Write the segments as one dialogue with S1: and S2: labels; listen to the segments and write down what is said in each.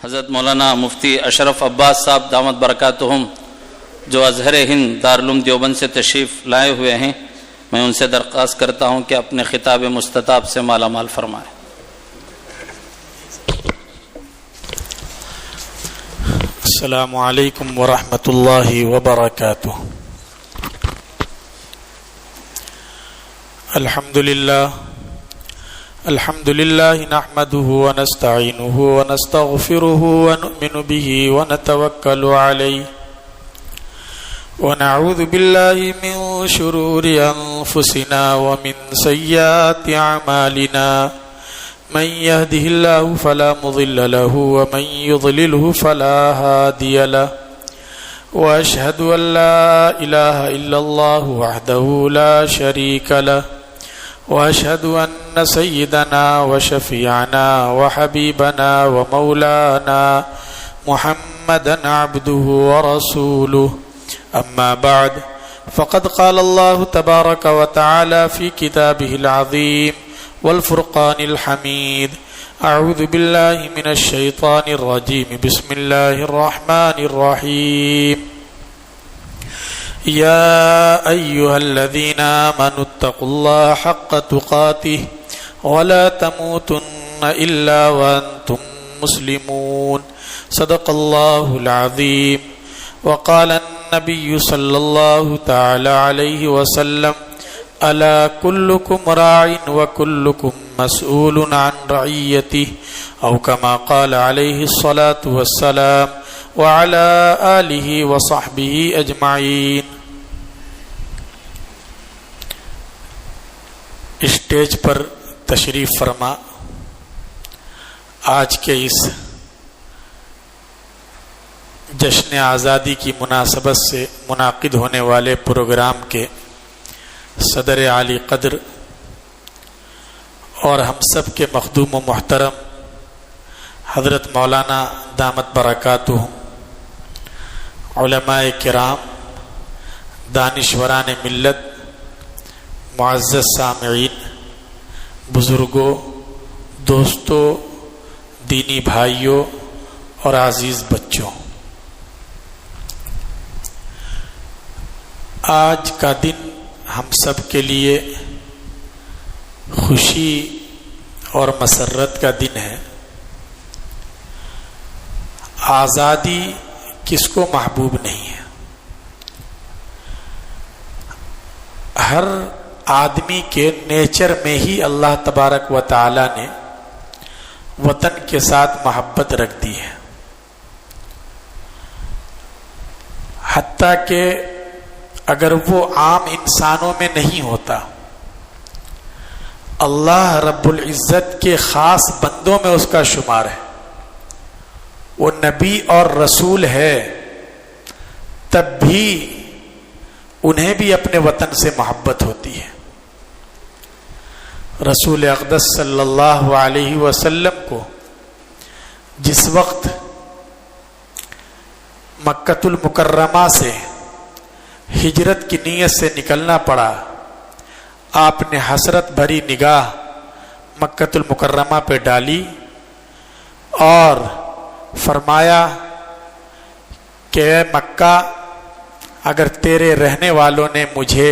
S1: حضرت مولانا مفتی اشرف عباس صاحب دامت برکاتہم جو ازہر ہند دارالعلوم دیوبند سے تشریف لائے ہوئے ہیں، میں ان سے درخواست کرتا ہوں کہ اپنے خطاب مستطاب سے مالا مال فرمائیں۔
S2: السلام علیکم ورحمۃ اللہ وبرکاتہ۔ الحمد للہ نحمده ونستعینه ونستغفره ونؤمن به ونتوکل علیہ ونعوذ باللہ من شرور انفسنا ومن سیئات اعمالنا من يهده الله فلا مضل له ومن يضلله فلا هادي له واشهد ان لا اله الا الله وحده لا شريك له واشهد ان سيدنا وشفيعنا وحبيبنا ومولانا محمدا عبده ورسوله اما بعد فقد قال الله تبارك وتعالى في كتابه العظيم والفرقان الحميد اعوذ بالله من الشيطان الرجيم بسم الله الرحمن الرحيم يا أيها الذين آمنوا اتقوا الله حق تقاته ولا تموتن إلا وأنتم مسلمون صدق الله العظيم وقال النبي صلى الله تعالى عليه وسلم ألا كلكم راع وكلكم مسؤول عن رعيته أو كما قال عليه الصلاة والسلام وعلى آلہ وصحبہ اجمعین۔ اسٹیج پر تشریف فرما آج کے اس جشن آزادی کی مناسبت سے منعقد ہونے والے پروگرام کے صدر عالی قدر اور ہم سب کے مخدوم و محترم حضرت مولانا دامت برکاتہم، علماء کرام، دانشوران ملت، معزز سامعین، بزرگوں، دوستوں، دینی بھائیوں اور عزیز بچوں، آج کا دن ہم سب کے لیے خوشی اور مسرت کا دن ہے۔ آزادی کس کو محبوب نہیں ہے؟ ہر آدمی کے نیچر میں ہی اللہ تبارک و تعالی نے وطن کے ساتھ محبت رکھ دی ہے، حتیٰ کہ اگر وہ عام انسانوں میں نہیں ہوتا، اللہ رب العزت کے خاص بندوں میں اس کا شمار ہے، وہ نبی اور رسول ہے، تب بھی انہیں بھی اپنے وطن سے محبت ہوتی ہے۔ رسول اقدس صلی اللہ علیہ وسلم کو جس وقت مکۃ المکرمہ سے ہجرت کی نیت سے نکلنا پڑا، آپ نے حسرت بھری نگاہ مکۃ المکرمہ پہ ڈالی اور فرمایا کہ اے مکہ، اگر تیرے رہنے والوں نے مجھے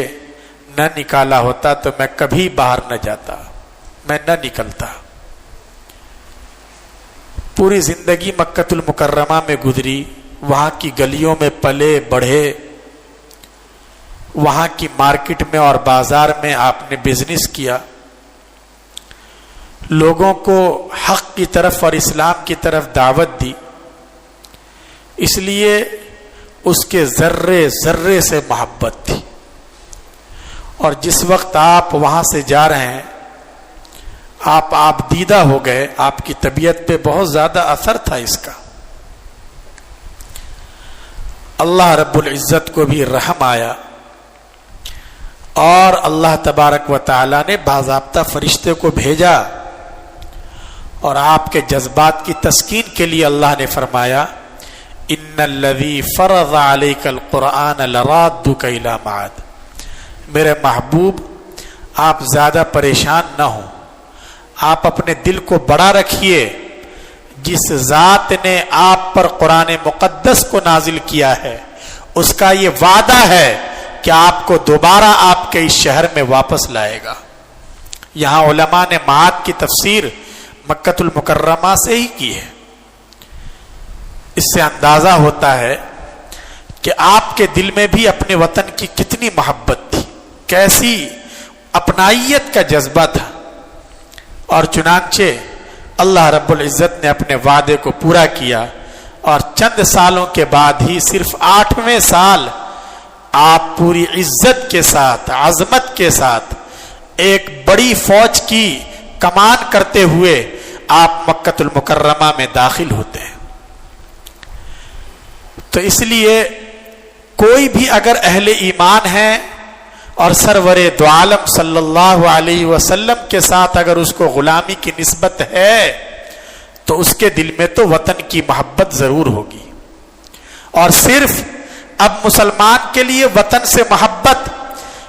S2: نہ نکالا ہوتا تو میں کبھی باہر نہ جاتا، میں نہ نکلتا۔ پوری زندگی مکۃ المکرمہ میں گزری، وہاں کی گلیوں میں پلے بڑھے، وہاں کی مارکیٹ میں اور بازار میں آپ نے بزنس کیا، لوگوں کو حق کی طرف اور اسلام کی طرف دعوت دی، اس لیے اس کے ذرے ذرے سے محبت تھی۔ اور جس وقت آپ وہاں سے جا رہے ہیں، آپ دیدہ ہو گئے، آپ کی طبیعت پہ بہت زیادہ اثر تھا اس کا۔ اللہ رب العزت کو بھی رحم آیا اور اللہ تبارک و تعالی نے باضابطہ فرشتے کو بھیجا اور آپ کے جذبات کی تسکین کے لیے اللہ نے فرمایا ان الذی فرض علیک القرآن لرادک الی معاد۔ میرے محبوب، آپ زیادہ پریشان نہ ہوں، آپ اپنے دل کو بڑا رکھیے، جس ذات نے آپ پر قرآن مقدس کو نازل کیا ہے اس کا یہ وعدہ ہے کہ آپ کو دوبارہ آپ کے اس شہر میں واپس لائے گا۔ یہاں علماء نے معاد کی تفسیر مکۃ المکرمہ سے ہی کی ہے۔ اس سے اندازہ ہوتا ہے کہ آپ کے دل میں بھی اپنے وطن کی کتنی محبت تھی، کیسی اپنائیت کا جذبہ تھا، اور چنانچہ اللہ رب العزت نے اپنے وعدے کو پورا کیا، اور چند سالوں کے بعد ہی صرف 8ویں سال آپ پوری عزت کے ساتھ، عظمت کے ساتھ ایک بڑی فوج کی کمان کرتے ہوئے آپ مکۃ المکرمہ میں داخل ہوتے ہیں۔ تو اس لیے کوئی بھی اگر اہل ایمان ہے اور سرور دو عالم صلی اللہ علیہ وسلم کے ساتھ اگر اس کو غلامی کی نسبت ہے تو اس کے دل میں تو وطن کی محبت ضرور ہوگی۔ اور صرف اب مسلمان کے لیے وطن سے محبت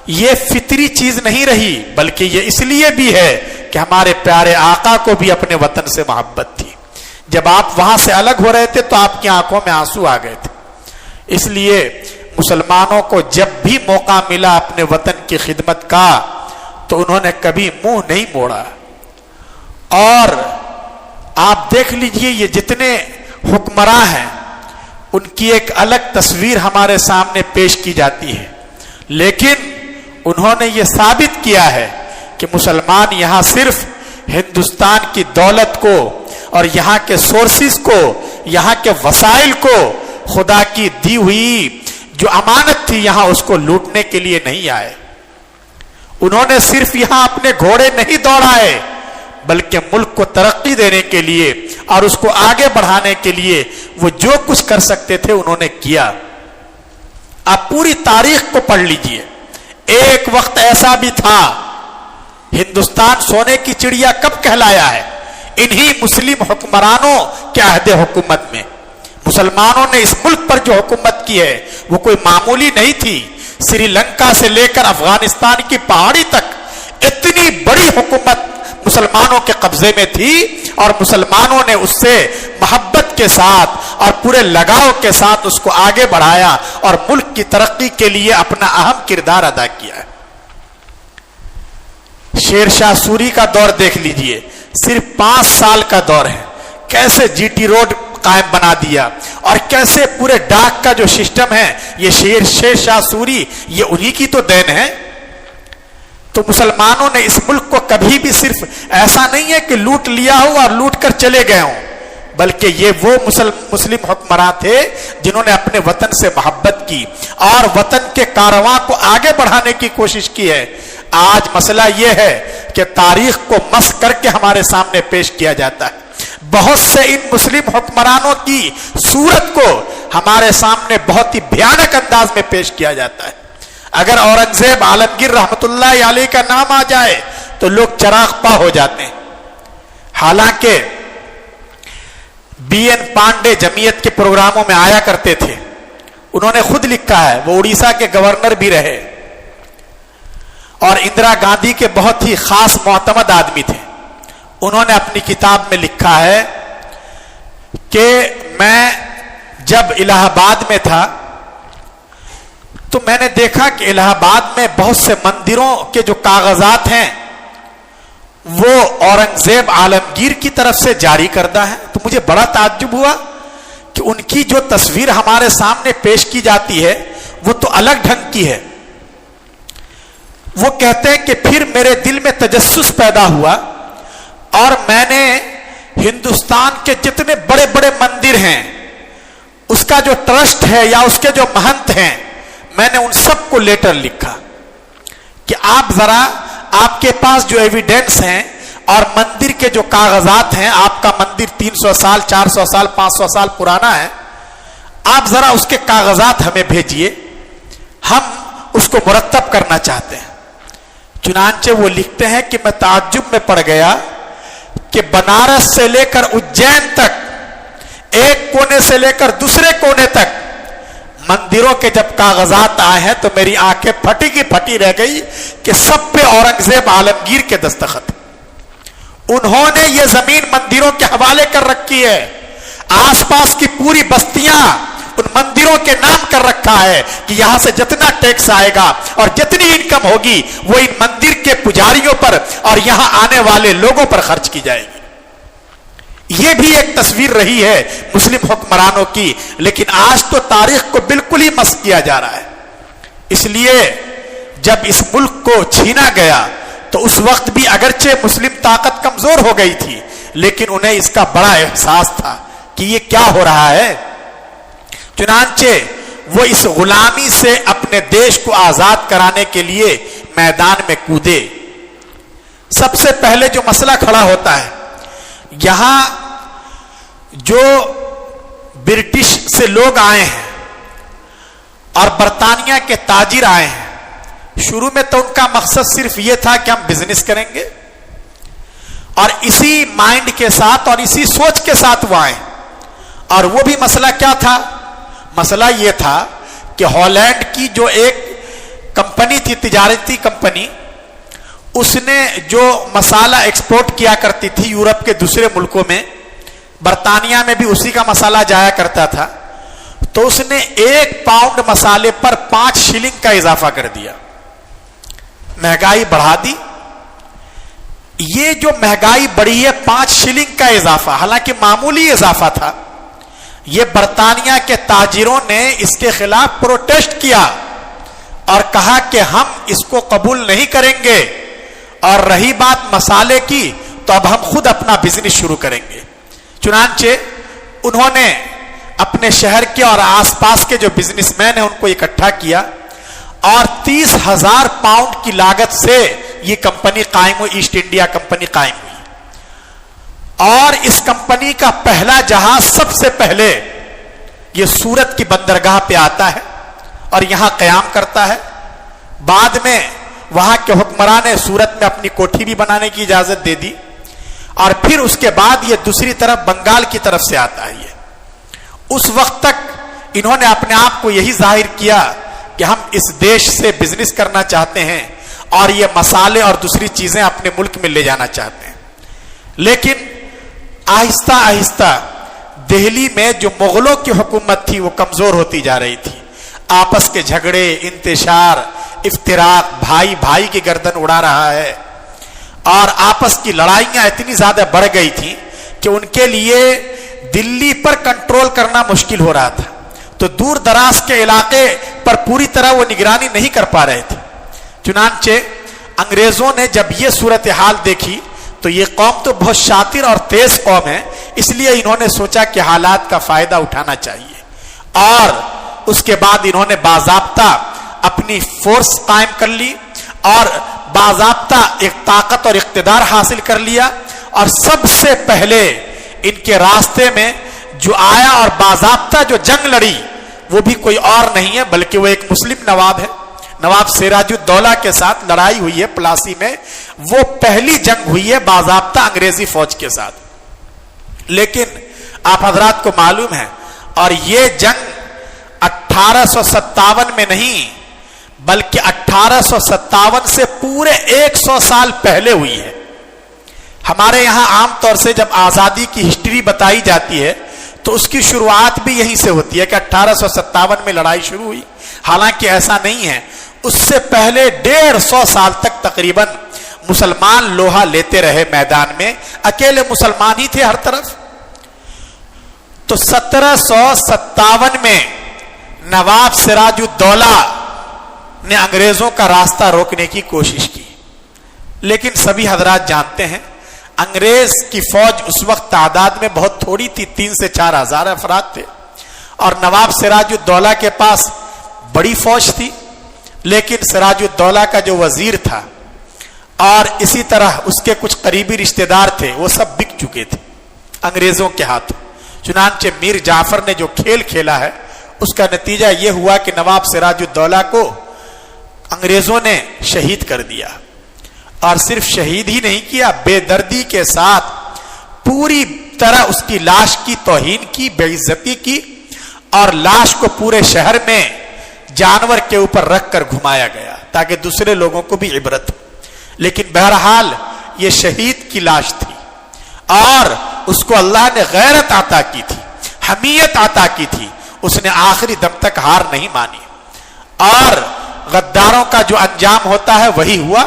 S2: یہ فطری چیز نہیں رہی، بلکہ یہ اس لیے بھی ہے کہ ہمارے پیارے آقا کو بھی اپنے وطن سے محبت تھی۔ جب آپ وہاں سے الگ ہو رہے تھے تو آپ کی آنکھوں میں آنسو آ گئے تھے۔ اس لیے مسلمانوں کو جب بھی موقع ملا اپنے وطن کی خدمت کا تو انہوں نے کبھی منہ نہیں موڑا۔ اور آپ دیکھ لیجئے یہ جتنے حکمراں ہیں ان کی ایک الگ تصویر ہمارے سامنے پیش کی جاتی ہے، لیکن انہوں نے یہ ثابت کیا ہے کہ مسلمان یہاں صرف ہندوستان کی دولت کو اور یہاں کے سورسز کو، یہاں کے وسائل کو، خدا کی دی ہوئی جو امانت تھی یہاں اس کو لوٹنے کے لیے نہیں آئے۔ انہوں نے صرف یہاں اپنے گھوڑے نہیں دوڑائے بلکہ ملک کو ترقی دینے کے لیے اور اس کو آگے بڑھانے کے لیے وہ جو کچھ کر سکتے تھے انہوں نے کیا۔ آپ پوری تاریخ کو پڑھ لیجئے، ایک وقت ایسا بھی تھا، ہندوستان سونے کی چڑیا کب کہلایا ہے؟ انہی مسلم حکمرانوں کے عہد حکومت میں۔ مسلمانوں نے اس ملک پر جو حکومت کی ہے وہ کوئی معمولی نہیں تھی۔ سری لنکا سے لے کر افغانستان کی پہاڑی تک اتنی بڑی حکومت مسلمانوں کے قبضے میں تھی، اور مسلمانوں نے اس سے محبت کے ساتھ اور پورے لگاؤ کے ساتھ اس کو آگے بڑھایا اور ملک کی ترقی کے لیے اپنا اہم کردار ادا کیا ہے۔ شیر شاہ سوری کا دور دیکھ لیجئے، صرف 5 سال کا دور ہے، کیسے جی ٹی روڈ قائم بنا دیا، اور کیسے پورے ڈاک کا جو سسٹم ہے یہ شیر شاہ سوری یہ انہی کی تو دین ہے۔ تو مسلمانوں نے اس ملک کو کبھی بھی صرف ایسا نہیں ہے کہ لوٹ لیا ہو اور لوٹ کر چلے گئے ہوں، بلکہ یہ وہ مسلم حکمراں تھے جنہوں نے اپنے وطن سے محبت کی اور وطن کے کارواں کو آگے بڑھانے کی کوشش کی ہے۔ آج مسئلہ یہ ہے کہ تاریخ کو مسخ کر کے ہمارے سامنے پیش کیا جاتا ہے، بہت سے ان مسلم حکمرانوں کی صورت کو ہمارے سامنے بہت ہی بھیانک انداز میں پیش کیا جاتا ہے۔ اگر اورنگزیب عالمگیر رحمت اللہ علیہ کا نام آ جائے تو لوگ چراغ پا ہو جاتے ہیں، حالانکہ بی این پانڈے جمعیت کے پروگراموں میں آیا کرتے تھے۔ انہوں نے خود لکھا ہے، وہ اڑیسہ کے گورنر بھی رہے اور اندرا گاندھی کے بہت ہی خاص معتمد آدمی تھے۔ انہوں نے اپنی کتاب میں لکھا ہے کہ میں جب الہ آباد میں تھا تو میں نے دیکھا کہ الہ آباد میں بہت سے مندروں کے جو کاغذات ہیں وہ اورنگزیب عالمگیر کی طرف سے جاری کردہ ہے۔ تو مجھے بڑا تعجب ہوا کہ ان کی جو تصویر ہمارے سامنے پیش کی جاتی ہے وہ تو الگ ڈھنگ کی ہے۔ وہ کہتے ہیں کہ پھر میرے دل میں تجسس پیدا ہوا اور میں نے ہندوستان کے جتنے بڑے بڑے مندر ہیں اس کا جو ٹرسٹ ہے یا اس کے جو مہنت ہیں میں نے ان سب کو لیٹر لکھا کہ آپ ذرا، آپ کے پاس جو ایویڈنس ہیں اور مندر کے جو کاغذات ہیں، آپ کا مندر 300 سال 400 سال 500 سال پرانا ہے، آپ ذرا اس کے کاغذات ہمیں بھیجئے، ہم اس کو مرتب کرنا چاہتے ہیں۔ چنانچہ وہ لکھتے ہیں کہ میں تعجب میں پڑ گیا کہ بنارس سے لے کر اجین تک، ایک کونے سے لے کر دوسرے کونے تک مندروں کے جب کاغذات آئے ہیں تو میری آنکھیں پھٹی کی پھٹی رہ گئی کہ سب پہ اورنگزیب عالمگیر کے دستخط۔ انہوں نے یہ زمین مندروں کے حوالے کر رکھی ہے، آس پاس کی پوری بستیاں ان مندروں کے نام کر رکھا ہے کہ یہاں سے جتنا ٹیکس آئے گا اور جتنی انکم ہوگی وہ ان مندر کے پجاریوں پر اور یہاں آنے والے لوگوں پر خرچ کی جائے گی۔ یہ بھی ایک تصویر رہی ہے مسلم حکمرانوں کی، لیکن آج تو تاریخ کو بالکل ہی مسخ کیا جا رہا ہے۔ اس لیے جب اس ملک کو چھینا گیا تو اس وقت بھی اگرچہ مسلم طاقت کمزور ہو گئی تھی، لیکن انہیں اس کا بڑا احساس تھا کہ یہ کیا ہو رہا ہے۔ چنانچہ وہ اس غلامی سے اپنے دیش کو آزاد کرانے کے لیے میدان میں کودے۔ سب سے پہلے جو مسئلہ کھڑا ہوتا ہے، یہاں جو برٹش سے لوگ آئے ہیں اور برطانیہ کے تاجر آئے ہیں، شروع میں تو ان کا مقصد صرف یہ تھا کہ ہم بزنس کریں گے، اور اسی مائنڈ کے ساتھ اور اسی سوچ کے ساتھ وہ آئے۔ اور وہ بھی مسئلہ کیا تھا؟ مسئلہ یہ تھا کہ ہالینڈ کی جو ایک کمپنی تھی، تجارتی کمپنی، اس نے جو مسالہ ایکسپورٹ کیا کرتی تھی یورپ کے دوسرے ملکوں میں، برطانیہ میں بھی اسی کا مسالہ جایا کرتا تھا، تو اس نے 1 پاؤنڈ مسالے پر 5 شلنگ کا اضافہ کر دیا، مہنگائی بڑھا دی۔ یہ جو مہنگائی بڑھی ہے 5 شلنگ کا اضافہ، حالانکہ معمولی اضافہ تھا، یہ برطانیہ کے تاجروں نے اس کے خلاف پروٹیسٹ کیا اور کہا کہ ہم اس کو قبول نہیں کریں گے، اور رہی بات مسالے کی تو اب ہم خود اپنا بزنس شروع کریں گے۔ چنانچہ انہوں نے اپنے شہر کے اور آس پاس کے جو بزنس مین ہیں ان کو اکٹھا کیا، اور 30,000 پاؤنڈ کی لاگت سے یہ کمپنی قائم ہوئی، ایسٹ انڈیا کمپنی قائم ہوئی۔ اور اس کمپنی کا پہلا جہاز سب سے پہلے یہ سورت کی بندرگاہ پہ آتا ہے اور یہاں قیام کرتا ہے۔ بعد میں وہاں کے حکمران نے سورت میں اپنی کوٹھی بھی بنانے کی اجازت دے دی، اور پھر اس کے بعد یہ دوسری طرف بنگال کی طرف سے آتا ہے۔ اس وقت تک انہوں نے اپنے آپ کو یہی ظاہر کیا کہ ہم اس دیش سے بزنس کرنا چاہتے ہیں اور یہ مسالے اور دوسری چیزیں اپنے ملک میں لے جانا چاہتے ہیں۔ لیکن آہستہ آہستہ دہلی میں جو مغلوں کی حکومت تھی وہ کمزور ہوتی جا رہی تھی، آپس کے جھگڑے، انتشار، افتراق، بھائی بھائی کی گردن اڑا رہا ہے، اور آپس کی لڑائیاں اتنی زیادہ بڑھ گئی تھیں کہ ان کے لیے دلی پر کنٹرول کرنا مشکل ہو رہا تھا، تو دور دراز کے علاقے پر پوری طرح وہ نگرانی نہیں کر پا رہے تھے۔ چنانچہ انگریزوں نے جب یہ صورتحال دیکھی تو یہ قوم تو بہت شاطر اور تیز قوم ہے، اس لیے انہوں نے سوچا کہ حالات کا فائدہ اٹھانا چاہیے، اور اس کے بعد انہوں نے باضابطہ اپنی فورس قائم کر لی اور باضابطہ ایک طاقت اور اقتدار حاصل کر لیا۔ اور سب سے پہلے ان کے راستے میں جو آیا اور باضابطہ جو جنگ لڑی وہ بھی کوئی اور نہیں ہے بلکہ وہ ایک مسلم نواب ہے، نواب سراج الدولہ کے ساتھ لڑائی ہوئی ہے پلاسی میں۔ وہ پہلی جنگ ہوئی ہے باضابطہ انگریزی فوج کے ساتھ، لیکن آپ حضرات کو معلوم ہے، اور یہ جنگ 1857 میں نہیں بلکہ 1857 سے پورے 100 سال پہلے ہوئی ہے۔ ہمارے یہاں عام طور سے جب آزادی کی ہسٹری بتائی جاتی ہے تو اس کی شروعات بھی یہیں سے ہوتی ہے کہ 1857 میں لڑائی شروع ہوئی، حالانکہ ایسا نہیں ہے۔ اس سے پہلے 150 سال تک تقریباً مسلمان لوہا لیتے رہے میدان میں، اکیلے مسلمان ہی تھے ہر طرف۔ تو 1757 میں نواب سراج الدولہ نے انگریزوں کا راستہ روکنے کی کوشش کی، لیکن سبھی حضرات جانتے ہیں انگریز کی فوج اس وقت تعداد میں بہت تھوڑی تھی، 3 سے 4 ہزار افراد تھے، اور نواب سراج الدولہ کے پاس بڑی فوج تھی، لیکن سراج الدولہ کا جو وزیر تھا اور اسی طرح اس کے کچھ قریبی رشتہ دار تھے وہ سب بک چکے تھے انگریزوں کے ہاتھوں۔ چنانچہ میر جعفر نے جو کھیل کھیلا ہے اس کا نتیجہ یہ ہوا کہ نواب سراج الدولہ کو انگریزوں نے شہید کر دیا، اور صرف شہید ہی نہیں کیا، بے دردی کے ساتھ پوری طرح اس کی لاش کی توہین کی، بے عزتی کی، اور لاش کو پورے شہر میں جانور کے اوپر رکھ کر گھمایا گیا تاکہ دوسرے لوگوں کو بھی عبرت ہو۔ لیکن بہرحال یہ شہید کی لاش تھی، اور اس کو اللہ نے غیرت عطا کی تھی، حمیت عطا کی تھی، اس نے آخری دم تک ہار نہیں مانی، اور غداروں کا جو انجام ہوتا ہے وہی ہوا۔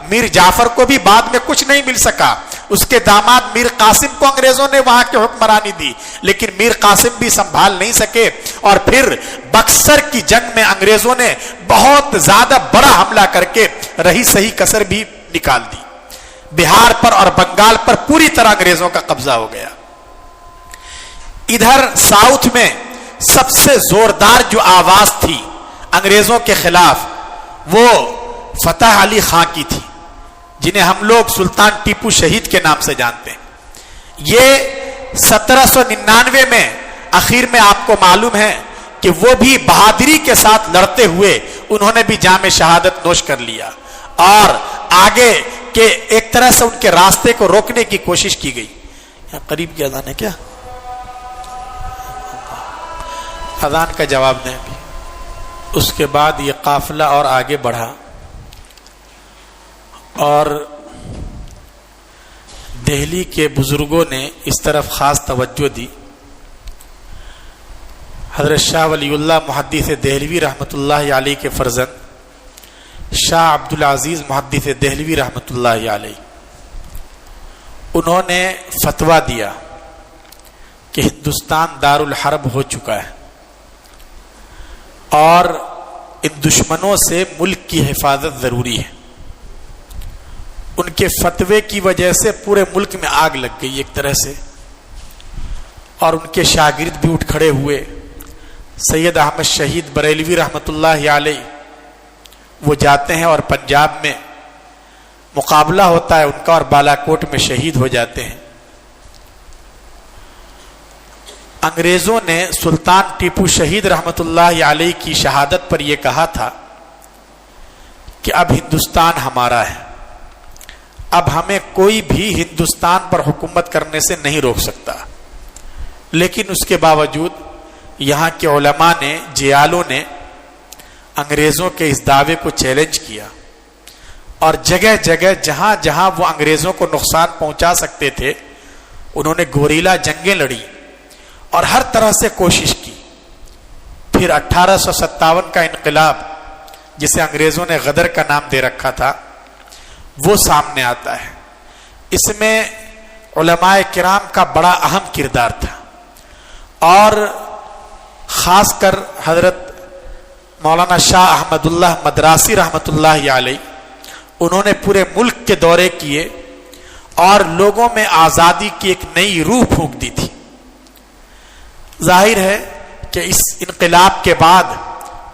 S2: میر جعفر کو بھی بعد میں کچھ نہیں مل سکا، اس کے داماد میر قاسم کو انگریزوں نے وہاں کی حکمرانی دی، لیکن میر قاسم بھی سنبھال نہیں سکے، اور پھر بکسر کی جنگ میں انگریزوں نے بہت زیادہ بڑا حملہ کر کے رہی صحیح کسر بھی نکال دی۔ بہار پر اور بنگال پر پوری طرح انگریزوں کا قبضہ ہو گیا۔ ادھر ساؤتھ میں سب سے زوردار جو آواز تھی انگریزوں کے خلاف وہ فتح علی خان کی تھی، جنہیں ہم لوگ سلطان ٹیپو شہید کے نام سے جانتے ہیں۔ یہ 1799 میں آخر میں آپ کو معلوم ہے کہ وہ بھی بہادری کے ساتھ لڑتے ہوئے انہوں نے بھی جام شہادت نوش کر لیا، اور آگے کہ ایک طرح سے ان کے راستے کو روکنے کی کوشش کی گئی۔ یہاں قریب کی اذان ہے کیا؟ اذان کا جواب دیں بھی۔ اس کے بعد یہ قافلہ اور آگے بڑھا، اور دہلی کے بزرگوں نے اس طرف خاص توجہ دی۔ حضرت شاہ ولی اللہ محدث دہلوی رحمۃ اللہ علیہ کے فرزند شاہ عبد العزیز محدث دہلوی رحمۃ اللہ علیہ، انہوں نے فتویٰ دیا کہ ہندوستان دار الحرب ہو چکا ہے، اور ان دشمنوں سے ملک کی حفاظت ضروری ہے۔ ان کے فتوے کی وجہ سے پورے ملک میں آگ لگ گئی ایک طرح سے، اور ان کے شاگرد بھی اٹھ کھڑے ہوئے۔ سید احمد شہید بریلوی رحمۃ اللہ علیہ وہ جاتے ہیں اور پنجاب میں مقابلہ ہوتا ہے ان کا، اور بالا کوٹ میں شہید ہو جاتے ہیں۔ انگریزوں نے سلطان ٹیپو شہید رحمۃ اللہ علیہ کی شہادت پر یہ کہا تھا کہ اب ہندوستان ہمارا ہے، اب ہمیں کوئی بھی ہندوستان پر حکومت کرنے سے نہیں روک سکتا۔ لیکن اس کے باوجود یہاں کے علماء نے، جیالوں نے انگریزوں کے اس دعوے کو چیلنج کیا، اور جگہ جگہ جہاں جہاں وہ انگریزوں کو نقصان پہنچا سکتے تھے انہوں نے گوریلا جنگیں لڑی اور ہر طرح سے کوشش کی۔ پھر 1857 کا انقلاب، جسے انگریزوں نے غدر کا نام دے رکھا تھا، وہ سامنے آتا ہے۔ اس میں علماء کرام کا بڑا اہم کردار تھا، اور خاص کر حضرت مولانا شاہ احمد اللہ مدراسی رحمۃ اللہ علیہ، انہوں نے پورے ملک کے دورے کیے اور لوگوں میں آزادی کی ایک نئی روح پھونک دی تھی۔ ظاہر ہے کہ اس انقلاب کے بعد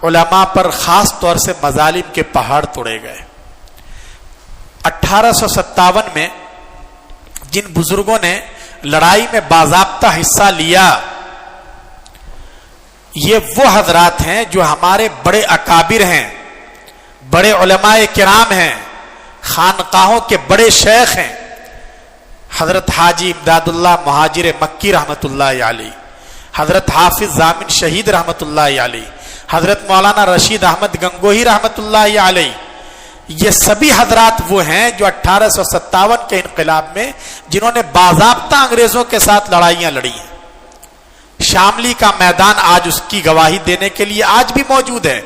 S2: علماء پر خاص طور سے مظالم کے پہاڑ توڑے گئے۔ 1857 میں جن بزرگوں نے لڑائی میں باضابطہ حصہ لیا، یہ وہ حضرات ہیں جو ہمارے بڑے اکابر ہیں، بڑے علماء کرام ہیں، خانقاہوں کے بڑے شیخ ہیں۔ حضرت حاجی امداد اللہ مہاجر مکی رحمۃ اللہ علیہ، حضرت حافظ ضامن شہید رحمۃ اللہ علیہ، حضرت مولانا رشید احمد گنگوہی رحمۃ اللہ علیہ، یہ سبھی حضرات وہ ہیں جو 1857 کے انقلاب میں جنہوں نے باضابطہ انگریزوں کے ساتھ لڑائیاں لڑی ہیں۔ شاملی کا میدان آج اس کی گواہی دینے کے لیے آج بھی موجود ہے۔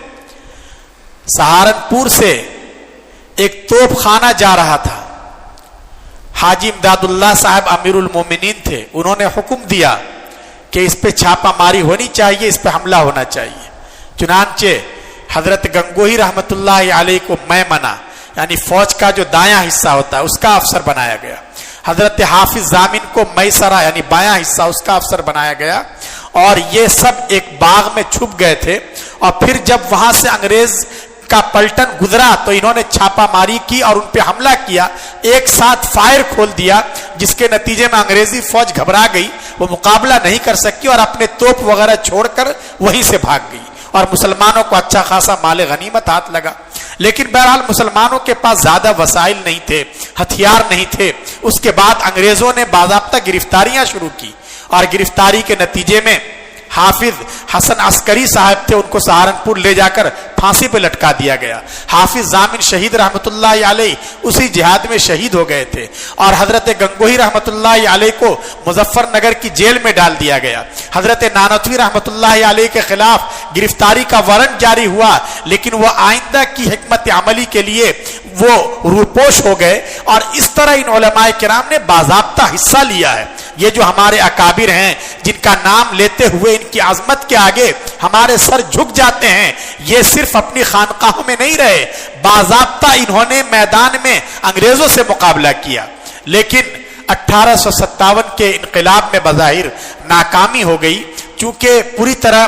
S2: سہارنپور سے ایک توپ خانہ جا رہا تھا، حاجی امداد اللہ صاحب امیر المومنین تھے، انہوں نے حکم دیا کہ اس پہ چھاپہ ماری ہونی چاہیے، اس پہ حملہ ہونا چاہیے۔ چنانچہ حضرت گنگوہی رحمۃ اللہ علیہ کو میمنہ، یعنی فوج کا جو دایاں حصہ ہوتا ہے، اس کا افسر بنایا گیا۔ حضرت حافظ ضامن کو میسرہ یعنی بایاں حصہ، اس کا افسر بنایا گیا، اور یہ سب ایک باغ میں چھپ گئے تھے۔ اور پھر جب وہاں سے انگریز کا پلٹن گزرا تو انہوں نے چھاپا ماری کی اور ان پہ حملہ کیا، ایک ساتھ فائر کھول دیا، جس کے نتیجے میں انگریزی فوج گھبرا گئی، وہ مقابلہ نہیں کر سکی اور اپنے توپ وغیرہ چھوڑ کر وہیں سے بھاگ گئی، اور مسلمانوں کو اچھا خاصا مال غنیمت ہاتھ لگا۔ لیکن بہرحال مسلمانوں کے پاس زیادہ وسائل نہیں تھے، ہتھیار نہیں تھے۔ اس کے بعد انگریزوں نے باضابطہ گرفتاریاں شروع کی، اور گرفتاری کے نتیجے میں حافظ حسن عسکری صاحب تھے، ان کو سہارنپور لے جا کر پھانسی پہ لٹکا دیا گیا۔ حافظ ضامن شہید رحمۃ اللہ علیہ اسی جہاد میں شہید ہو گئے تھے، اور حضرت گنگوہی رحمۃ اللہ علیہ کو مظفر نگر کی جیل میں ڈال دیا گیا۔ حضرت نانوتوی رحمۃ اللہ علیہ کے خلاف گرفتاری کا وارنٹ جاری ہوا، لیکن وہ آئندہ کی حکمت عملی کے لیے وہ روپوش ہو گئے، اور اس طرح ان علماء کرام نے باضابطہ حصہ لیا ہے۔ یہ جو ہمارے اکابر ہیں جن کا نام لیتے ہوئے ان کی عظمت کے آگے ہمارے سر جھک جاتے ہیں، یہ صرف اپنی خانقاہوں میں نہیں رہے، باضابطہ انہوں نے میدان میں انگریزوں سے مقابلہ کیا، لیکن 1857 کے انقلاب میں بظاہر ناکامی ہو گئی، چونکہ پوری طرح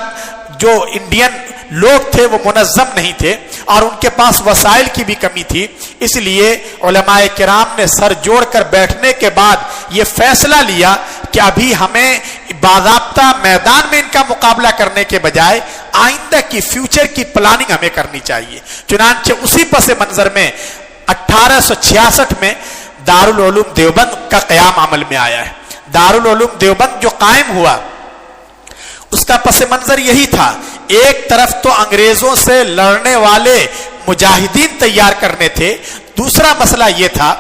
S2: جو انڈین لوگ تھے وہ منظم نہیں تھے اور ان کے پاس وسائل کی بھی کمی تھی، اس لیے علماء کرام نے سر جوڑ کر بیٹھنے کے بعد یہ فیصلہ لیا کہ ابھی ہمیں باضابطہ میدان میں ان کا مقابلہ کرنے کے بجائے آئندہ کی فیوچر کی پلاننگ ہمیں کرنی چاہیے۔ چنانچہ اسی پس منظر میں 1866 میں دارالعلوم دیوبند کا قیام عمل میں آیا ہے۔ دارالعلوم دیوبند جو قائم ہوا اس کا پس منظر یہی تھا، ایک طرف تو انگریزوں سے لڑنے والے مجاہدین تیار کرنے تھے، دوسرا مسئلہ یہ تھا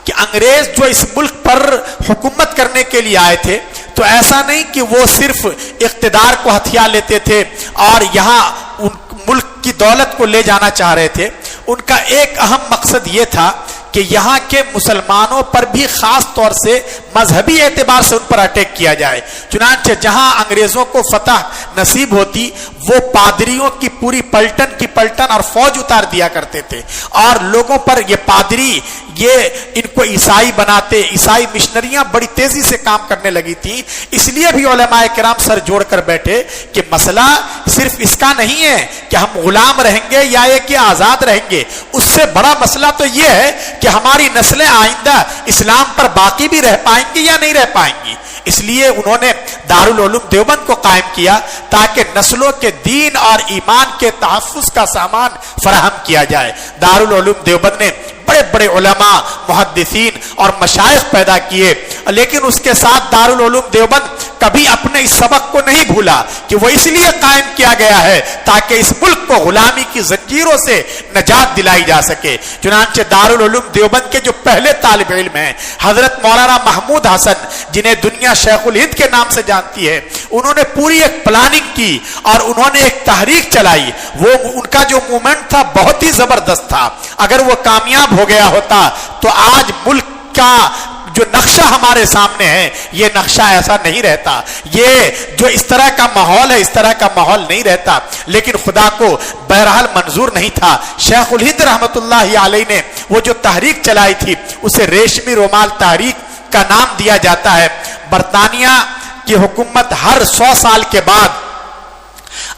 S2: کہ انگریز جو اس ملک پر حکومت کرنے کے لیے آئے تھے تو ایسا نہیں کہ وہ صرف اقتدار کو ہتھیار لیتے تھے اور یہاں ملک کی دولت کو لے جانا چاہ رہے تھے، ان کا ایک اہم مقصد یہ تھا کہ یہاں کے مسلمانوں پر بھی خاص طور سے مذہبی اعتبار سے ان پر اٹیک کیا جائے۔ چنانچہ جہاں انگریزوں کو فتح نصیب ہوتی وہ پادریوں کی پوری پلٹن اور فوج اتار دیا کرتے تھے، اور لوگوں پر یہ پادری یہ ان کو عیسائی بناتے، عیسائی مشنریاں بڑی تیزی سے کام کرنے لگی تھی۔ اس لیے بھی علماء کرام سر جوڑ کر بیٹھے کہ مسئلہ صرف اس کا نہیں ہے کہ ہم غلام رہیں گے یا یہ کہ آزاد رہیں گے، اس سے بڑا مسئلہ تو یہ ہے کہ ہماری نسلیں آئندہ اسلام پر باقی بھی رہ پائیں گی یا نہیں رہ پائیں گی۔ اس لیے انہوں نے دارالعلوم دیوبند کو قائم کیا تاکہ نسلوں کے دین اور ایمان کے تحفظ کا سامان فراہم کیا جائے۔ دارالعلوم دیوبند نے بڑے بڑے علماء، محدثین اور مشائخ پیدا کیے، لیکن اس کے ساتھ دارالعلوم دیوبند کبھی اپنے اس سبق کو نہیں بھولا کہ وہ اس لیے قائم کیا گیا ہے تاکہ اس ملک کو غلامی کی زنجیروں سے نجات دلائی جا سکے۔ چنانچہ دارالعلوم دیوبند کے جو پہلے طالب علم ہیں حضرت مولانا محمود حسن، جنہیں دنیا شیخ الہند کے نام سے جانتی ہے، انہوں نے پوری ایک پلاننگ کی اور انہوں نے ایک تحریک چلائی۔ وہ ان کا جو موومنٹ تھا بہت ہی زبردست تھا، اگر وہ کامیاب ہو گیا ہوتا تو آج ملک کا جو نقشہ ہمارے سامنے ہے یہ نقشہ ایسا نہیں رہتا، یہ جو اس طرح کا ماحول ہے اس طرح کا ماحول نہیں رہتا، لیکن خدا کو بہرحال منظور نہیں تھا۔ شیخ الہند رحمت اللہ علیہ نے وہ جو تحریک چلائی تھی اسے ریشمی رومال تحریک کا نام دیا جاتا ہے۔ برطانیہ کی حکومت ہر 100 سال کے بعد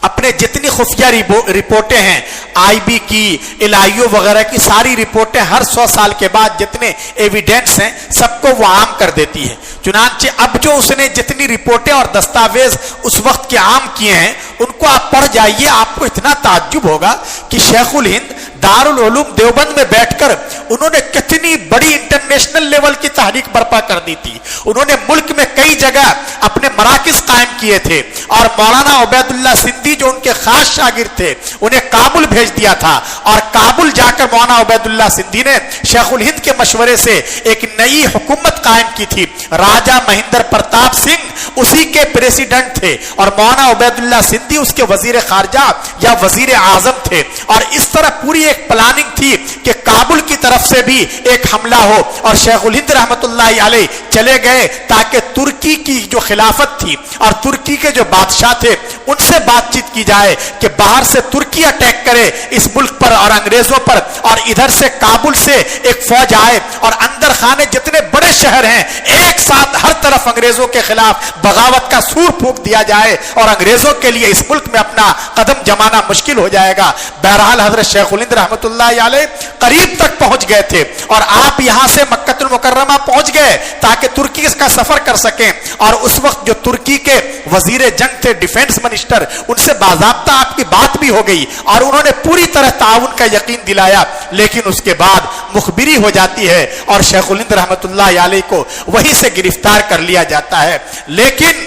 S2: اپنے جتنی خفیہ رپورٹیں ہیں، آئی بی کی، الائیو وغیرہ کی ساری رپورٹیں ہر 100 سال کے بعد جتنے ایویڈنس ہیں سب کو وہ عام کر دیتی ہے۔ چنانچہ اب جو اس نے جتنی رپورٹیں اور دستاویز اس وقت کے عام کیے ہیں ان کو آپ پڑھ جائیے، آپ کو اتنا تعجب ہوگا کہ شیخ الہند دارالعلوم دیوبند میں بیٹھ کر انہوں نے کتنی بڑی انٹرنیشنل لیول کی تحریک برپا کر دی تھی۔ انہوں نے ملک میں کئی جگہ اپنے مراکز قائم کیے تھے، اور مولانا عبید اللہ سندھی جو ان کے خاص شاگرد تھے انہیں کابل بھیج دیا تھا، اور کابل جا کر مولانا عبید اللہ سندھی نے شیخ الہند کے مشورے سے ایک نئی حکومت قائم کی تھی۔ راجہ مہندر پرتاپ سنگھ اسی کے پریسیڈنٹ تھے اور مولانا عبید اللہ سندھی اس کے وزیر خارجہ یا وزیر اعظم تھے، اور اس طرح پوری ایک پلاننگ تھی کہ کابل کی طرف سے بھی ایک حملہ ہو، اور شیخ الہند رحمت اللہ علیہ چلے گئے تاکہ ترکی کی جو خلافت تھی اور ترکی کے جو بادشاہ تھے ان سے بات چیت کی جائے کہ باہر سے ترکی اٹیک کرے اس ملک پر اور انگریزوں پر، اور ادھر سے کابل سے ایک فوج آئے اور اندر خانے جتنے بڑے شہر ہیں ایک ساتھ ہر طرف انگریزوں کے خلاف بغاوت کا سور پھونک دیا جائے، اور انگریزوں کے لیے اس ملک میں اپنا قدم جمانا مشکل ہو جائے گا۔ بہرحال حضرت شیخ الہند رحمت اللہ علیہ قریب تک پہنچ گئے تھے، اور آپ یہاں سے مکہ المکرمہ پہنچ گئے تاکہ ترکی اس کا سفر کر سکیں، اور اس وقت جو ترکی کے وزیر جنگ تھے، ڈیفنس منسٹر، ان سے باضابطہ آپ کی بات بھی ہو گئی اور انہوں نے پوری طرح تعاون کا یقین دلایا، لیکن اس کے بعد مخبری ہو جاتی ہے اور شیخ الہند رحمت اللہ علیہ کو وہیں سے گرفتار کر لیا جاتا ہے۔ لیکن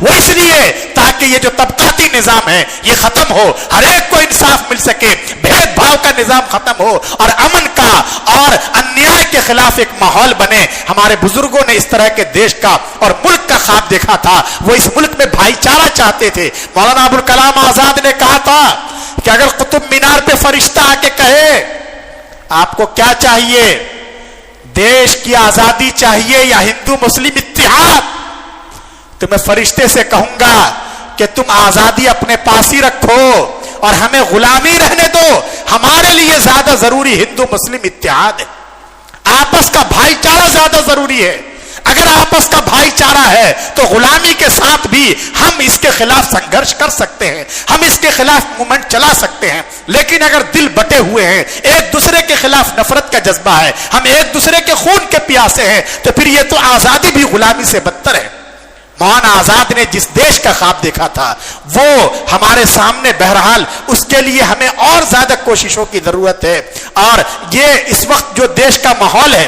S2: وہ اس لیے تاکہ یہ جو طبقاتی نظام ہے یہ ختم ہو، ہر ایک کو انصاف مل سکے، بھید بھاؤ کا نظام ختم ہو اور امن کا اور انیاء کے خلاف ایک ماحول بنے۔ ہمارے بزرگوں نے اس طرح کے دیش کا اور ملک کا خواب دیکھا تھا، وہ اس ملک میں بھائی چارہ چاہتے تھے۔ مولانا ابوالکلام آزاد نے کہا تھا کہ اگر قطب مینار پہ فرشتہ آ کے کہے آپ کو کیا چاہیے، دیش کی آزادی چاہیے یا ہندو مسلم اتحاد، تو میں فرشتے سے کہوں گا کہ تم آزادی اپنے پاس ہی رکھو اور ہمیں غلامی رہنے دو، ہمارے لیے زیادہ ضروری ہندو مسلم اتحاد ہے، آپس کا بھائی چارہ زیادہ ضروری ہے۔ اگر آپس کا بھائی چارہ ہے تو غلامی کے ساتھ بھی ہم اس کے خلاف سنگھرش کر سکتے ہیں، ہم اس کے خلاف موومنٹ چلا سکتے ہیں، لیکن اگر دل بٹے ہوئے ہیں، ایک دوسرے کے خلاف نفرت کا جذبہ ہے، ہم ایک دوسرے کے خون کے پیاسے ہیں، تو پھر یہ تو آزادی بھی غلامی سے بدتر ہے۔ مولانا آزاد نے جس دیش کا خواب دیکھا تھا وہ ہمارے سامنے، بہرحال اس کے لیے ہمیں اور زیادہ کوششوں کی ضرورت ہے۔ اور یہ اس وقت جو دیش کا ماحول ہے،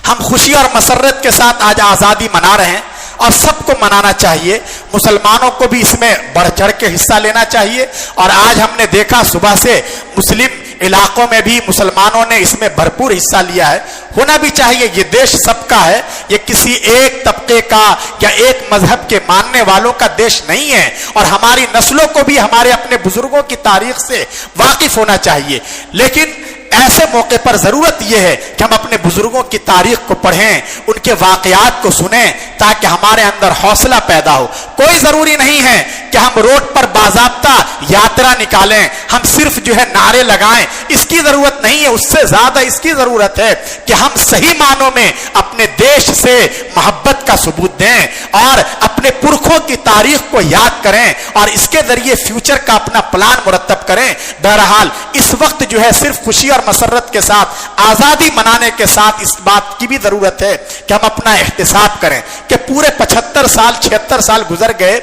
S2: ہم خوشی اور مسرت کے ساتھ آج آزادی منا رہے ہیں اور سب کو منانا چاہیے، مسلمانوں کو بھی اس میں بڑھ چڑھ کے حصہ لینا چاہیے۔ اور آج ہم نے دیکھا صبح سے مسلم علاقوں میں بھی مسلمانوں نے اس میں بھرپور حصہ لیا ہے، ہونا بھی چاہیے۔ یہ دیش سب کا ہے، یہ کسی ایک طبقے کا یا ایک مذہب کے ماننے والوں کا دیش نہیں ہے، اور ہماری نسلوں کو بھی ہمارے اپنے بزرگوں کی تاریخ سے واقف ہونا چاہیے۔ لیکن ایسے موقع پر ضرورت یہ ہے کہ ہم اپنے بزرگوں کی تاریخ کو پڑھیں، ان کے واقعات کو سنیں، تاکہ ہمارے اندر حوصلہ پیدا ہو۔ کوئی ضروری نہیں ہے کہ ہم روڈ پر باضابطہ یاترا نکالیں، ہم صرف جو ہے نعرے لگائیں، اس کی ضرورت نہیں ہے۔ اس سے زیادہ اس کی ضرورت ہے کہ ہم صحیح معنوں میں اپنے دیش سے محبت کا ثبوت دیں اور اپنے پرکھوں کی تاریخ کو یاد کریں اور اس کے ذریعے فیوچر کا اپنا پلان مرتب کریں۔ بہرحال اس وقت جو ہے صرف خوشی اور مسرت کے ساتھ، آزادی منانے کے ساتھ اس بات کی بھی ضرورت ہے کہ ہم اپنا احتساب کریں کہ پورے 75 سال 76 سال گزر گئے،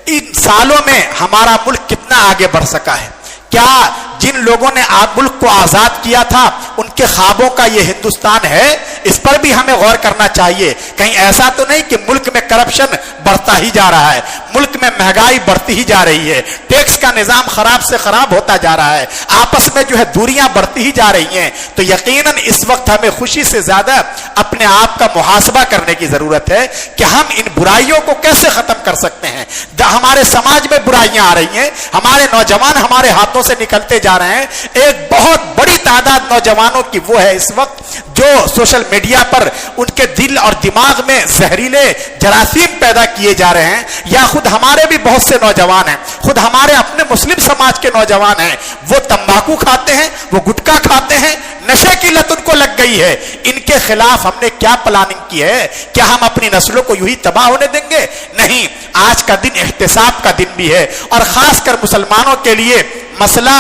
S2: ان سالوں میں ہمارا ملک کتنا آگے بڑھ سکا ہے؟ کیا جن لوگوں نے ملک کو آزاد کیا تھا ان کے خوابوں کا یہ ہندوستان ہے؟ اس پر بھی ہمیں غور کرنا چاہیے۔ کہیں ایسا تو نہیں کہ ملک میں کرپشن بڑھتا ہی جا رہا ہے، ملک میں مہنگائی بڑھتی ہی جا رہی ہے، ٹیکس کا نظام خراب سے خراب ہوتا جا رہا ہے، آپس میں جو ہے دوریاں بڑھتی ہی جا رہی ہیں، تو یقیناً اس وقت ہمیں خوشی سے زیادہ اپنے آپ کا محاسبہ کرنے کی ضرورت ہے کہ ہم ان برائیوں کو کیسے ختم کر سکتے ہیں۔ ہمارے سماج میں برائیاں آ رہی ہیں، ہمارے نوجوان ہمارے ہاتھوں سے نکلتے جا رہے ہیں۔ ایک بہت بڑی تعداد نوجوانوں کی وہ ہے اس وقت جو سوشل میڈیا پر ان کے دل اور دماغ میں زہریلے جراثیم پیدا کیے جا رہے ہیں، یا خود ہمارے بھی بہت سے نوجوان ہیں، خود ہمارے اپنے مسلم سماج کے نوجوان ہیں، وہ تمباکو کھاتے ہیں، وہ گٹکا کھاتے ہیں، نشے کی لت ان کو لگ گئی ہے۔ ان کے خلاف ہم نے کیا پلاننگ کی ہے؟ کیا ہم اپنی نسلوں کو یوں ہی تباہ ہونے دیں گے؟ نہیں، آج کا دن احتساب کا دن بھی ہے، اور خاص کر مسلمانوں کے لیے مسئلہ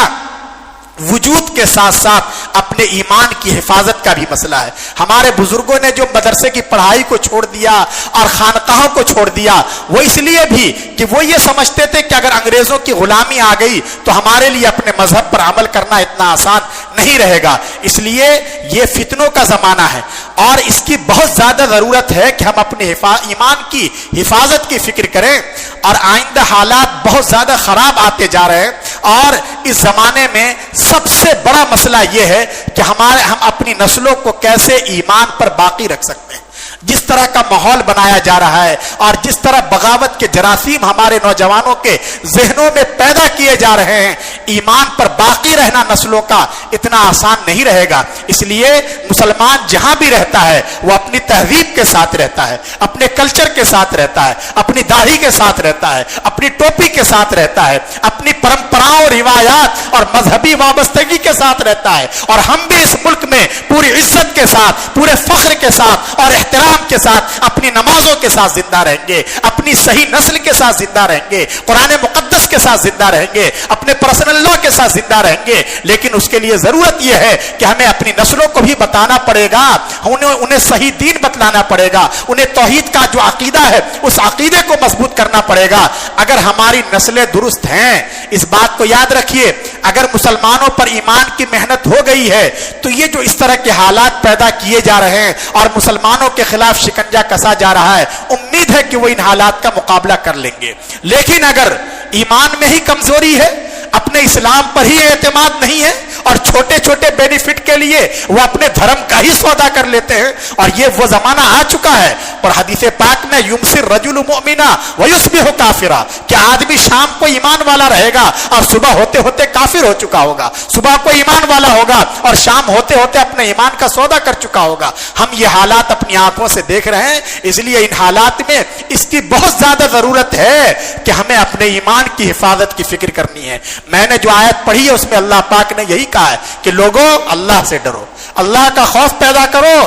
S2: وجود کے ساتھ ساتھ اپنے ایمان کی حفاظت کا بھی مسئلہ ہے۔ ہمارے بزرگوں نے جو مدرسے کی پڑھائی کو چھوڑ دیا اور خانقاہوں کو چھوڑ دیا، وہ اس لیے بھی کہ وہ یہ سمجھتے تھے کہ اگر انگریزوں کی غلامی آ گئی تو ہمارے لیے اپنے مذہب پر عمل کرنا اتنا آسان نہیں رہے گا۔ اس لیے یہ فتنوں کا زمانہ ہے اور اس کی بہت زیادہ ضرورت ہے کہ ہم اپنے ایمان کی حفاظت کی فکر کریں، اور آئندہ حالات بہت زیادہ خراب آتے جا رہے ہیں، اور اس زمانے میں سب سے بڑا مسئلہ یہ ہے کہ ہم اپنی نسلوں کو کیسے ایمان پر باقی رکھ سکتے ہیں۔ جس طرح کا ماحول بنایا جا رہا ہے اور جس طرح بغاوت کے جراثیم ہمارے نوجوانوں کے ذہنوں میں پیدا کیے جا رہے ہیں، ایمان پر باقی رہنا نسلوں کا اتنا آسان نہیں رہے گا۔ اس لیے مسلمان جہاں بھی رہتا ہے وہ اپنی تہذیب کے ساتھ رہتا ہے، اپنے کلچر کے ساتھ رہتا ہے، اپنی داڑھی کے ساتھ رہتا ہے، اپنی ٹوپی کے ساتھ رہتا ہے، اپنی پرمپراؤں، روایات اور مذہبی وابستگی کے ساتھ رہتا ہے۔ اور ہم بھی اس ملک میں پوری عزت کے ساتھ، پورے فخر کے ساتھ اور احترام کے ساتھ اپنی نمازوں کے ساتھ زندہ رہیں گے، اپنی صحیح نسل کے ساتھ زندہ رہیں گے، قرآن مقدس کے ساتھ زندہ رہیں گے، اپنے پرسنل لا کے ساتھ زندہ رہیں گے۔ لیکن اس کے لیے ضرورت یہ ہے کہ ہمیں اپنی نسلوں کو بھی بتانا پڑے گا، انہیں صحیح دین بتلانا پڑے گا، انہیں توحید کا جو عقیدہ ہے اس عقیدے کو مضبوط کرنا پڑے گا۔ اگر ہماری نسلیں درست ہیں، اس بات کو یاد رکھیے، اگر مسلمانوں پر ایمان کی محنت ہو گئی ہے تو یہ جو اس طرح کے حالات پیدا کیے جا رہے ہیں اور مسلمانوں کے خلاف شکنجہ کسا جا رہا ہے، امید ہے کہ وہ ان حالات کا مقابلہ کر لیں گے۔ لیکن اگر ایمان میں ہی کمزوری ہے، اپنے اسلام پر ہی اعتماد نہیں ہے اور چھوٹے چھوٹے بینیفٹ کے لیے وہ اپنے دھرم کا ہی سودا کر لیتے ہیں، اور یہ وہ زمانہ آ چکا ہے۔ اور حدیث پاک میں یمسی الرجل مؤمنا ویصبح کافرا، کہ آدمی شام کو ایمان والا رہے گا اور صبح ہوتے ہوتے کافر ہو چکا ہوگا، صبح کو ایمان والا ہوگا اور شام ہوتے ہوتے اپنے ایمان کا سودا کر چکا ہوگا۔ ہم یہ حالات اپنی آنکھوں سے دیکھ رہے ہیں، اس لیے ان حالات میں اس کی بہت زیادہ ضرورت ہے کہ ہمیں اپنے ایمان کی حفاظت کی فکر کرنی ہے۔ میں نے جو آیت پڑھی ہے اس میں اللہ پاک نے یہی کہا ہے کہ لوگوں اللہ سے ڈرو، اللہ کا خوف پیدا کرو،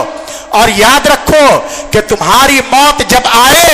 S2: اور یاد رکھو کہ تمہاری موت جب آئے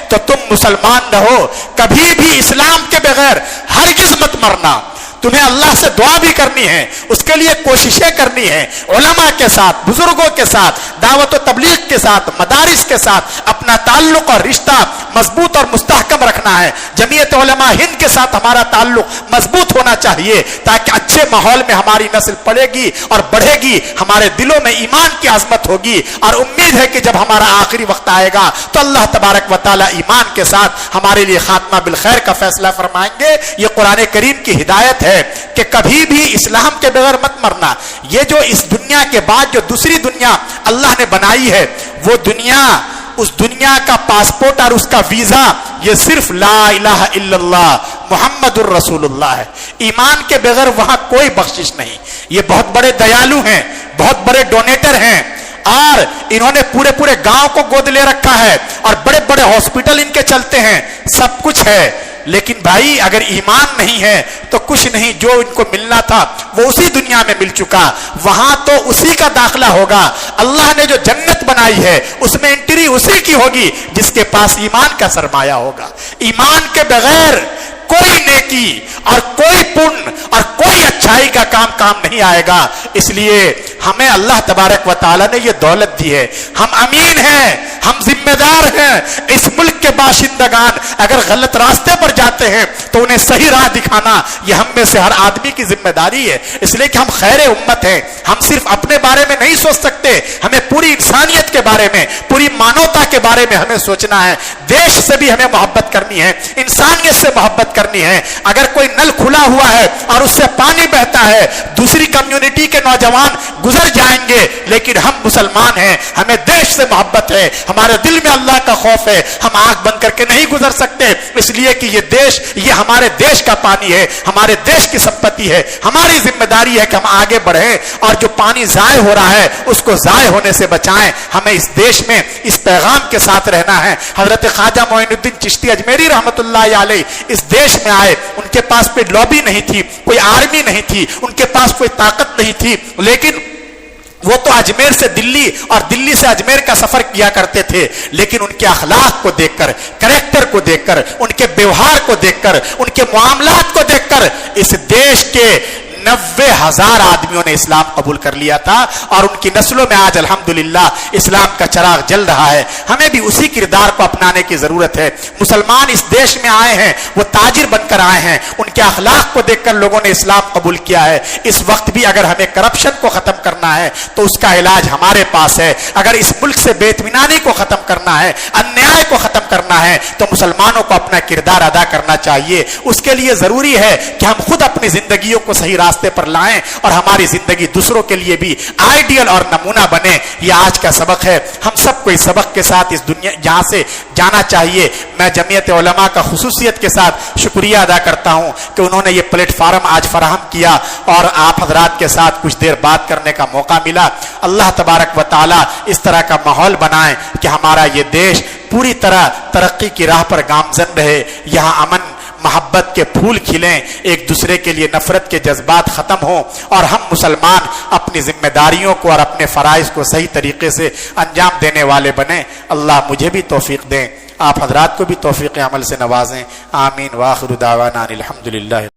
S2: تو تم مسلمان رہو، کبھی بھی اسلام کے بغیر ہرگز مت مرنا۔ تمہیں اللہ سے دعا بھی کرنی ہے، اس کے لیے کوششیں کرنی ہے، علماء کے ساتھ، بزرگوں کے ساتھ، دعوت و تبلیغ کے ساتھ، مدارس کے ساتھ اپنا تعلق اور رشتہ مضبوط اور مستحکم رکھنا ہے۔ جمعیت علماء ہند کے ساتھ ہمارا تعلق مضبوط ہونا چاہیے تاکہ اچھے ماحول میں ہماری نسل پڑے گی اور بڑھے گی، ہمارے دلوں میں ایمان کی عظمت ہوگی، اور امید ہے کہ جب ہمارا آخری وقت آئے گا تو اللہ تبارک و تعالی ایمان کے ساتھ ہمارے لیے خاتمہ بالخیر کا فیصلہ فرمائیں گے۔ یہ قرآن کریم کی ہدایت ہے کہ کبھی بھی اسلام کے بغیر مت مرنا۔ یہ جو اس دنیا کے بعد جو دوسری دنیا اللہ نے بنائی ہے، وہ دنیا، اس دنیا کا پاسپورٹ اور اس کا ویزا یہ صرف لا الہ الا اللہ محمد الرسول اللہ ہے۔ ایمان کے بغیر وہاں کوئی بخشش نہیں۔ یہ بہت بڑے دیالو ہیں، بہت بڑے ڈونیٹر ہیں، اور انہوں نے پورے پورے گاؤں کو گود لے رکھا ہے، اور بڑے بڑے ہاسپٹل ان کے چلتے ہیں، سب کچھ ہے، لیکن بھائی اگر ایمان نہیں ہے تو کچھ نہیں۔ جو ان کو ملنا تھا وہ اسی دنیا میں مل چکا، وہاں تو اسی کا داخلہ ہوگا۔ اللہ نے جو جنت بنائی ہے اس میں انٹری اسی کی ہوگی جس کے پاس ایمان کا سرمایہ ہوگا۔ ایمان کے بغیر کوئی نیکی اور کوئی پن اور کوئی اچھائی کا کام نہیں آئے گا۔ اس لیے ہمیں اللہ تبارک و تعالیٰ نے یہ دولت دی ہے، ہم امین ہیں، ہم ذمہ دار ہیں۔ اس ملک کے باشندگان اگر غلط راستے پر جاتے ہیں تو انہیں صحیح راہ دکھانا یہ ہم میں سے ہر آدمی کی ذمہ داری ہے، اس لیے کہ ہم خیر امت ہیں۔ ہم صرف اپنے بارے میں نہیں سوچ سکتے، ہمیں پوری انسانیت کے بارے میں، پوری مانوتا کے بارے میں ہمیں سوچنا ہے۔ دیش سے بھی ہمیں محبت کرنی ہے، انسانیت سے محبت کرنی ہے۔ اگر کوئی نل کھلا ہوا ہے اور اس سے پانی بہتا ہے، دوسری کمیونٹی کے نوجوان گزر جائیں گے، لیکن ہم مسلمان ہیں، ہمیں دیش سے محبت ہے، ہمارے دل میں اللہ کا خوف ہے، ہم آنکھ بند کر کے نہیں گزر سکتے، اس لیے کہ یہ دیش، یہ ہمارے دیش کا پانی ہے، ہمارے دیش کی سمپتی ہے۔ ہماری ذمہ داری ہے کہ ہم آگے بڑھیں اور جو پانی ضائع ہو رہا ہے اس کو ضائع ہونے سے بچائیں۔ ہمیں اس دیش میں اس پیغام کے ساتھ رہنا ہے۔ حضرت خواجہ معین الدین چشتی اجمیری رحمۃ اللہ علیہ اس دیش میں آئے، ان کے پاس کوئی لابی نہیں تھی، کوئی آرمی نہیں تھی، ان کے پاس کوئی طاقت نہیں تھی، لیکن وہ تو اجمیر سے دلی اور دلی سے اجمیر کا سفر کیا کرتے تھے، لیکن ان کے اخلاق کو دیکھ کر، کریکٹر کو دیکھ کر، ان کے بیوہار کو دیکھ کر، ان کے معاملات کو دیکھ کر اس دیش کے 90,000 آدمیوں نے اسلام قبول کر لیا تھا، اور ان کی نسلوں میں آج الحمدللہ اسلام کا چراغ جل رہا ہے۔ ہمیں بھی اسی کردار کو اپنانے کی ضرورت ہے۔ مسلمان اس دیش میں آئے ہیں، وہ تاجر بن کر آئے ہیں، ان کے اخلاق کو دیکھ کر لوگوں نے اسلام قبول کیا ہے۔ اس وقت بھی اگر ہمیں کرپشن کو ختم کرنا ہے تو اس کا علاج ہمارے پاس ہے۔ اگر اس ملک سے بے اطمینانی کو ختم کرنا ہے، انیائے کو ختم کرنا ہے، تو مسلمانوں کو اپنا کردار ادا کرنا چاہیے۔ اس کے لیے ضروری ہے کہ ہم خود اپنی زندگیوں کو صحیح راستے پر لائیں اور ہماری زندگی دوسروں کے لیے بھی آئیڈیل اور نمونہ بنے۔ یہ آج کا سبق ہے، ہم سب کو اس سبق کے ساتھ اس دنیا یہاں سے جانا چاہیے۔ میں جمعیت علماء کا خصوصیت کے ساتھ شکریہ ادا کرتا ہوں کہ انہوں نے یہ پلیٹ فارم آج فراہم کیا اور آپ حضرات کے ساتھ کچھ دیر بات کرنے کا موقع ملا۔ اللہ تبارک و تعالی اس طرح کا ماحول بنائے کہ ہمارا یہ دیش پوری طرح ترقی کی راہ پر گامزن رہے، یہاں امن محبت کے پھول کھلیں، ایک دوسرے کے لیے نفرت کے جذبات ختم ہوں، اور ہم مسلمان اپنی ذمہ داریوں کو اور اپنے فرائض کو صحیح طریقے سے انجام دینے والے بنیں۔ اللہ مجھے بھی توفیق دیں، آپ حضرات کو بھی توفیق عمل سے نوازیں۔ آمین۔ وآخر دعوانا الحمدللہ۔